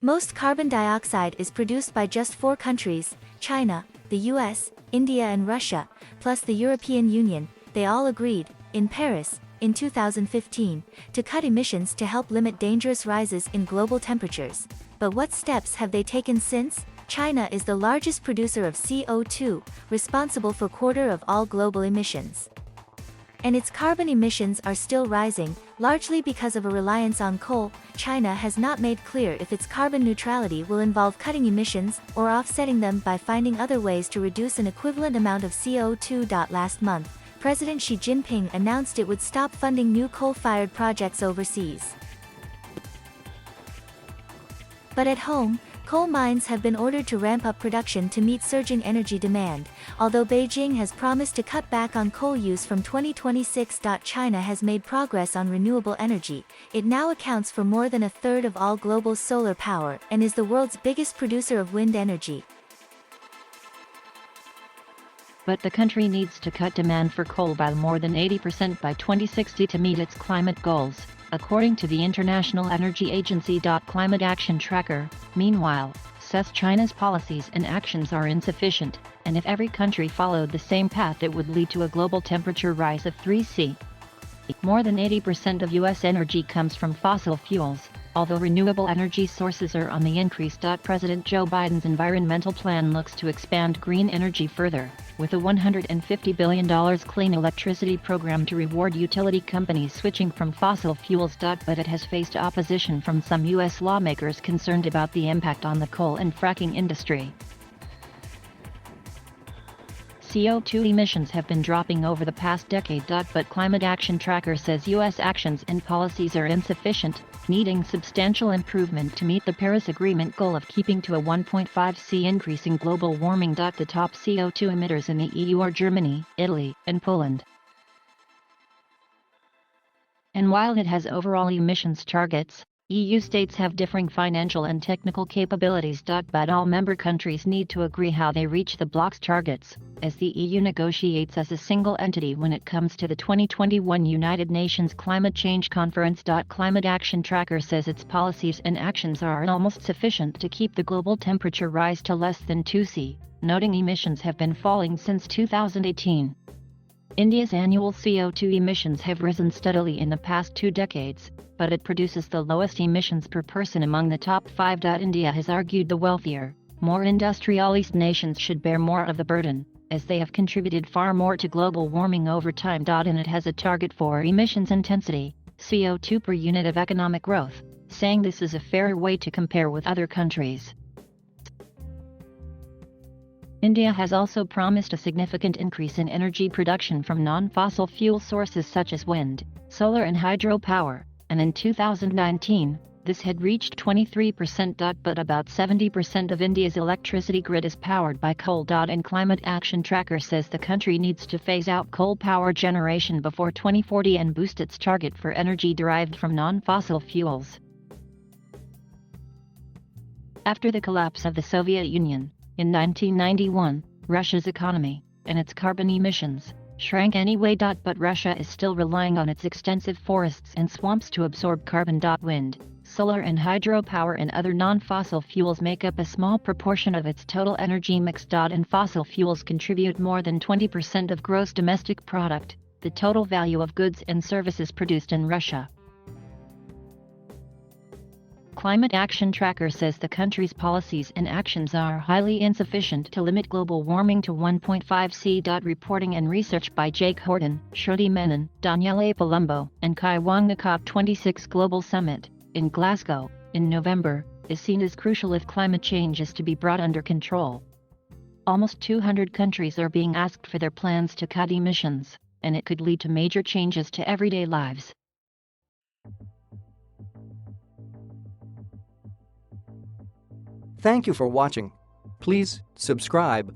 Most carbon dioxide is produced by just 4 countries: China, the US, India and Russia, plus the European Union. They all agreed, in Paris, in 2015, to cut emissions to help limit dangerous rises in global temperatures. But what steps have they taken since? China is the largest producer of CO2, responsible for a quarter of all global emissions. And its carbon emissions are still rising, largely because of a reliance on coal. China has not made clear if its carbon neutrality will involve cutting emissions or offsetting them by finding other ways to reduce an equivalent amount of CO2. Last month, President Xi Jinping announced it would stop funding new coal-fired projects overseas. But at home, coal mines have been ordered to ramp up production to meet surging energy demand. Although Beijing has promised to cut back on coal use from 2026, China has made progress on renewable energy. It now accounts for more than a third of all global solar power and is the world's biggest producer of wind energy. But the country needs to cut demand for coal by more than 80% by 2060 to meet its climate goals, according to the International Energy Agency. Climate Action Tracker, meanwhile, says China's policies and actions are insufficient, and if every country followed the same path it would lead to a global temperature rise of 3°C. More than 80% of U.S. energy comes from fossil fuels, although renewable energy sources are on the increase. President Joe Biden's environmental plan looks to expand green energy further, with a $150 billion clean electricity program to reward utility companies switching from fossil fuels. But it has faced opposition from some U.S. lawmakers concerned about the impact on the coal and fracking industry. CO2 emissions have been dropping over the past decade. But Climate Action Tracker says U.S. actions and policies are insufficient, needing substantial improvement to meet the Paris Agreement goal of keeping to a 1.5°C increase in global warming. The top CO2 emitters in the EU are Germany, Italy, and Poland. And while it has overall emissions targets, EU states have differing financial and technical capabilities. But all member countries need to agree how they reach the bloc's targets, as the EU negotiates as a single entity when it comes to the 2021 United Nations Climate Change Conference. Climate Action Tracker says its policies and actions are almost sufficient to keep the global temperature rise to less than 2°C, noting emissions have been falling since 2018. India's annual CO2 emissions have risen steadily in the past 2 decades, but it produces the lowest emissions per person among the top 5. India has argued the wealthier, more industrialized nations should bear more of the burden, as they have contributed far more to global warming over time. And it has a target for emissions intensity, CO2 per unit of economic growth, saying this is a fairer way to compare with other countries. India has also promised a significant increase in energy production from non-fossil fuel sources such as wind, solar and hydropower, and in 2019, this had reached 23%. But about 70% of India's electricity grid is powered by coal. And Climate Action Tracker says the country needs to phase out coal power generation before 2040 and boost its target for energy derived from non-fossil fuels. After the collapse of the Soviet Union, in 1991, Russia's economy, and its carbon emissions, shrank anyway. But Russia is still relying on its extensive forests and swamps to absorb carbon. Wind, solar and hydropower and other non-fossil fuels make up a small proportion of its total energy mix. And fossil fuels contribute more than 20% of gross domestic product, the total value of goods and services produced in Russia. Climate Action Tracker says the country's policies and actions are highly insufficient to limit global warming to 1.5°C. Reporting and research by Jake Horton, Shruti Menon, Daniele Palumbo, and Kai Wang. The COP26 Global Summit, in Glasgow, in November, is seen as crucial if climate change is to be brought under control. Almost 200 countries are being asked for their plans to cut emissions, and it could lead to major changes to everyday lives. Thank you for watching. Please subscribe.